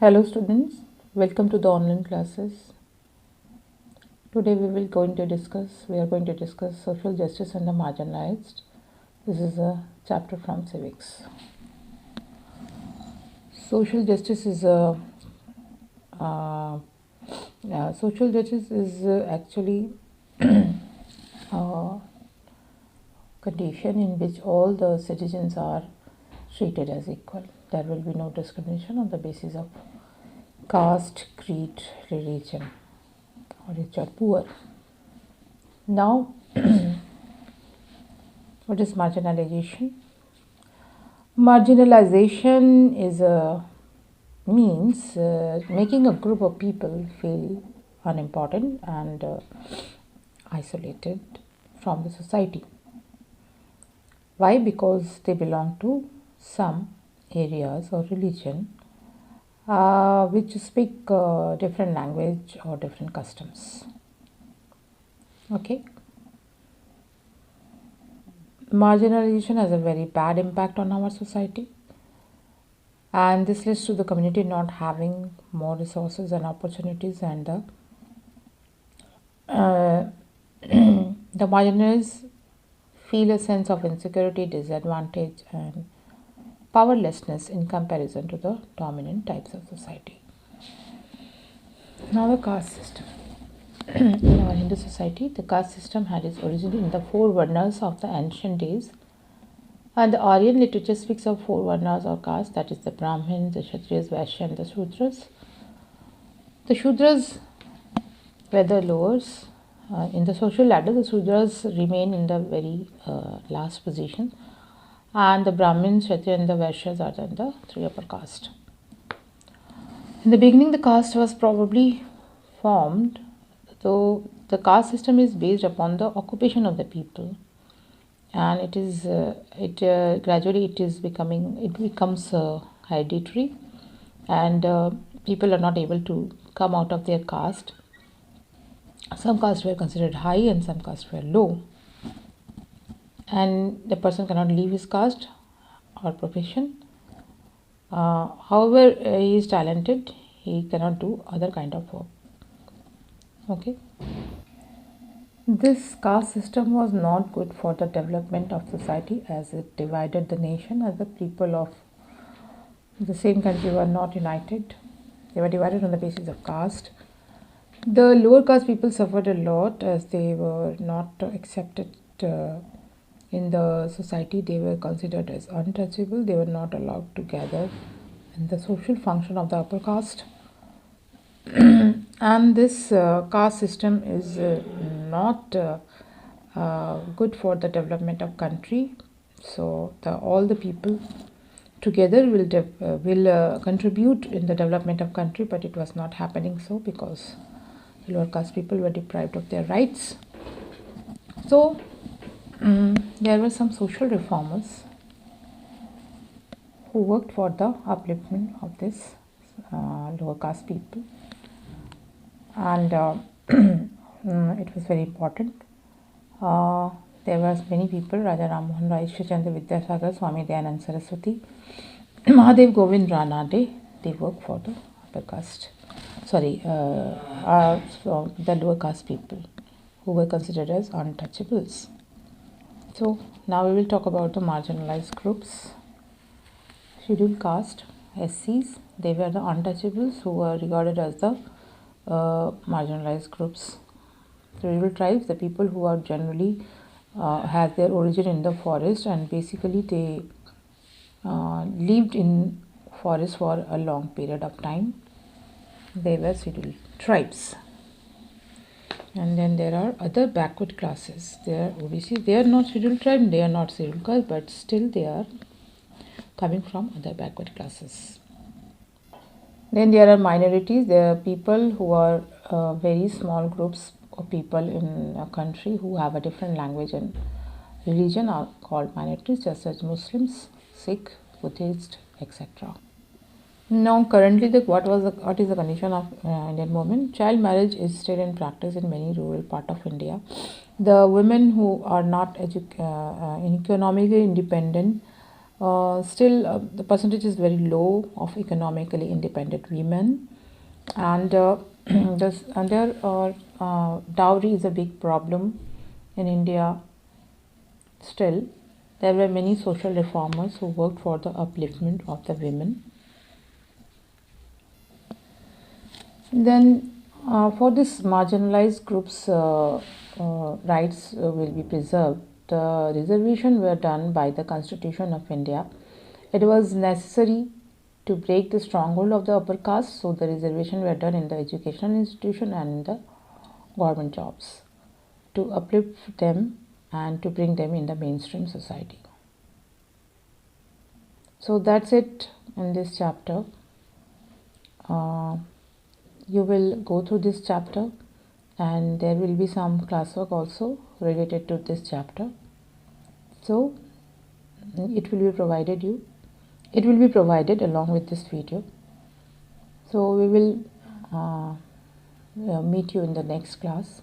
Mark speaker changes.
Speaker 1: Hello students, welcome to the online classes. Today we are going to discuss social justice and the marginalized. This is a chapter from civics. Social justice is a social justice is actually a condition in which all the citizens are treated as equal. There will be no discrimination on the basis of caste, creed, religion, or rich or poor. Now, what is marginalization? Marginalization is a means making a group of people feel unimportant and isolated from the society. Why? Because they belong to some areas or religion which speak different language or different customs. Okay. Marginalization has a very bad impact on our society, and this leads to the community not having more resources and opportunities, and the marginalized feel a sense of insecurity, disadvantage, and powerlessness in comparison to the dominant types of society. Now, the caste system. In our Hindu society, the caste system had its origin in the four varnas of the ancient days, and the Aryan literature speaks of four varnas or castes, that is the Brahmins, the Kshatriyas, Vaishya, and the Shudras. The Shudras were the lowers. In the social ladder, the Shudras remain in the very last position, and the Brahmins, Kshatriya, and the Vaishyas are in the three upper caste. In the beginning, the caste was probably formed, though the caste system is based upon the occupation of the people, and gradually it becomes hereditary, and people are not able to come out of their caste. Some castes were considered high and some castes were low, and the person cannot leave his caste or profession. However, he is talented, he cannot do other kind of work. Okay. This caste system was not good for the development of society, as it divided the nation, as the people of the same country were not united. They were divided on the basis of caste. The lower caste people suffered a lot as they were not accepted in the society. They were considered as untouchable. They were not allowed to gather in the social function of the upper caste. And this caste system is not good for the development of country. So all the people together will contribute in the development of country, but it was not happening so, because the lower caste people were deprived of their rights. So there were some social reformers who worked for the upliftment of this lower caste people, and it was very important. There were many people: Raja Ram Mohan Rai, Ishwar Chandra Vidyasagar, Swami Dayanand Saraswati, Mahadev Govind Ranade. They worked for the upper caste, so the lower caste people who were considered as untouchables. So now we will talk about the marginalized groups. Scheduled caste, SCs, they were the untouchables who were regarded as the marginalized groups. The rural tribes, the people who are generally have their origin in the forest, and basically they lived in forest for a long period of time. They were scheduled tribes. And then there are other backward classes. They are OBC. They are not scheduled tribe, they are not scheduled caste, but still they are coming from other backward classes. Then there are minorities. There are people who are very small groups of people in a country who have a different language and religion are called minorities, just as Muslims, Sikh, Buddhist, etc. Now, currently, what is the condition of Indian women? Child marriage is still in practice in many rural part of India. The women who are not economically independent Still, the percentage is very low of economically independent women, and dowry is a big problem in India. Still, there were many social reformers who worked for the upliftment of the women. Then, for this marginalized groups' rights will be preserved, the reservation were done by the Constitution of India. It was necessary to break the stronghold of the upper caste, so the reservation were done in the educational institution and in the government jobs to uplift them and to bring them in the mainstream society. So that's it in this chapter. You will go through this chapter, and there will be some classwork also related to this chapter. So it will be provided along with this video. So we will meet you in the next class.